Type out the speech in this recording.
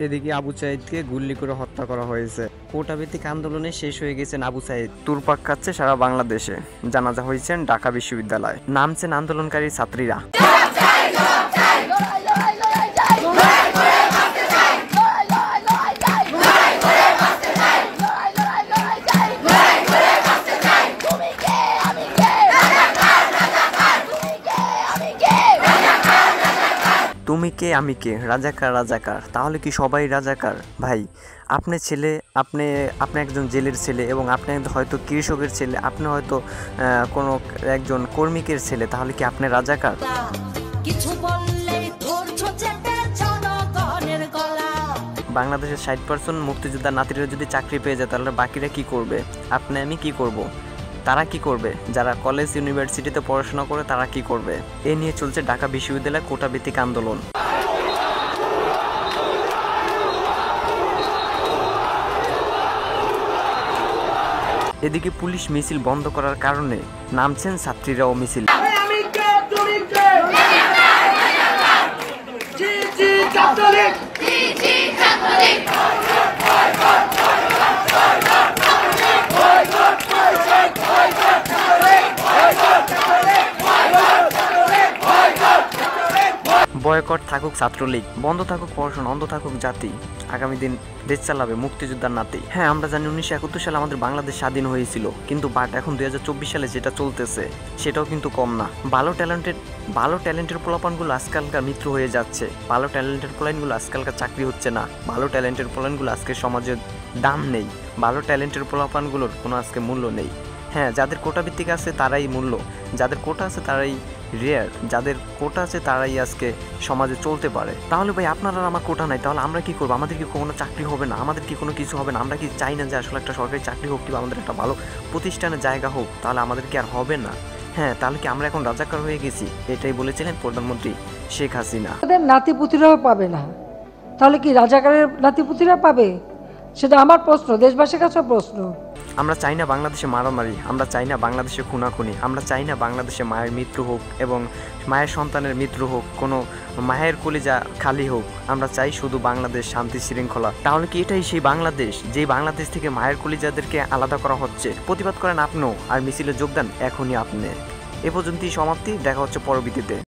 এদিকে আবু সাইদকে গুলি করে হত্যা করা হয়েছে। কোটাভিত্তিক আন্দোলনে শেষ হয়ে গেছেন আবু সাইদ। তুরপাক খাচ্ছে সারা বাংলাদেশে। জানাজা হয়েছেন ঢাকা বিশ্ববিদ্যালয়। নামছেন আন্দোলনকারী ছাত্রীরা। তুমি কে আমি কে, রাজাকার রাজাকার। তাহলে কি সবাই রাজাকার? ভাই, আপনি ছেলে, আপনি একজন জেলের ছেলে এবং আপনি হয়তো কৃষকের ছেলে, আপনি হয়তো কোনো একজন কর্মীকের ছেলে, তাহলে কি আপনি রাজাকার? বাংলাদেশের 60% মুক্তিযোদ্ধার নাতিরা যদি চাকরি পেয়ে যায় তাহলে বাকিরা কি করবে? আপনি আমি কি করব? তারা কি করবে? যারা কলেজ ইউনিভার্সিটিতে পড়াশোনা করে তারা কি করবে? এ নিয়ে চলছে ঢাকা বিশ্ববিদ্যালয় কোটাভিত্তিক আন্দোলন। এদিকে পুলিশ মিছিল বন্ধ করার কারণে নামছেন ছাত্রীরাও মিছিল। বয়কট থাকুক ছাত্রলীগ, বন্ধ থাকুক পড়াশোনা, অন্ধ থাকুক জাতি, আগামী দিন দেশ চালাবে মুক্তিযোদ্ধার নাতি। হ্যাঁ, আমরা জানি 1971 সালে আমাদের বাংলাদেশ স্বাধীন হয়েছিল, কিন্তু এখন 2024 সালে যেটা চলতেছে সেটাও কিন্তু কম না। ভালো ট্যালেন্টের পোলাপানগুলো আজকালকার মিত্র হয়ে যাচ্ছে। ভালো ট্যালেন্টের পোলাইনগুলো আজকালকার চাকরি হচ্ছে না। ভালো ট্যালেন্টের পোলাইনগুলো আজকে সমাজে দাম নেই। ভালো ট্যালেন্টের পোলাপানগুলোর কোনো আজকে মূল্য নেই। হ্যাঁ, যাদের কোটা ভিত্তিক আছে তারাই মূল্য, যাদের কোটা আছে তারাই রেয়ার, যাদের কোটা আছে তারাই আজকে সমাজে চলতে পারে। তাহলে ভাই, আপনারা আমার কোটা নাই, তাহলে আমরা কি করবো? আমাদের কি কোনো চাকরি হবে না? আমাদের কি কোনো কিছু হবে না? আমরা কি চাই না যে আসলে একটা সরকারি চাকরি হোক কিংবা আমাদের একটা ভালো প্রতিষ্ঠানের জায়গা হোক? তাহলে আমাদের কি আর হবে না? হ্যাঁ, তাহলে কি আমরা এখন রাজাকার হয়ে গেছি? এটাই বলেছিলেন প্রধানমন্ত্রী শেখ হাসিনা। ওদের নাতিপুতিরাও পাবে না, তাহলে কি রাজাকারের নাতিপুতিরা পাবে? সেটা আমার প্রশ্ন, দেশবাসীর কাছে প্রশ্ন। আমরা চাই না বাংলাদেশে মারামারি, আমরা চাই না বাংলাদেশে খুনাখুনি, আমরা চাই না বাংলাদেশে মায়ের মৃত্যু হোক এবং মায়ের সন্তানের মৃত্যু হোক, কোনো মায়ের কলিজা খালি হোক। আমরা চাই শুধু বাংলাদেশ শান্তি শৃঙ্খলা। তাহলে কি এটাই সেই বাংলাদেশ, যেই বাংলাদেশ থেকে মায়ের কলিজাদেরকে আলাদা করা হচ্ছে? প্রতিবাদ করেন আপনিও, আর মিছিলে যোগদান এখনই আপনি। এ পর্যন্তই সমাপ্তি। দেখা হচ্ছে পরবর্তীতে।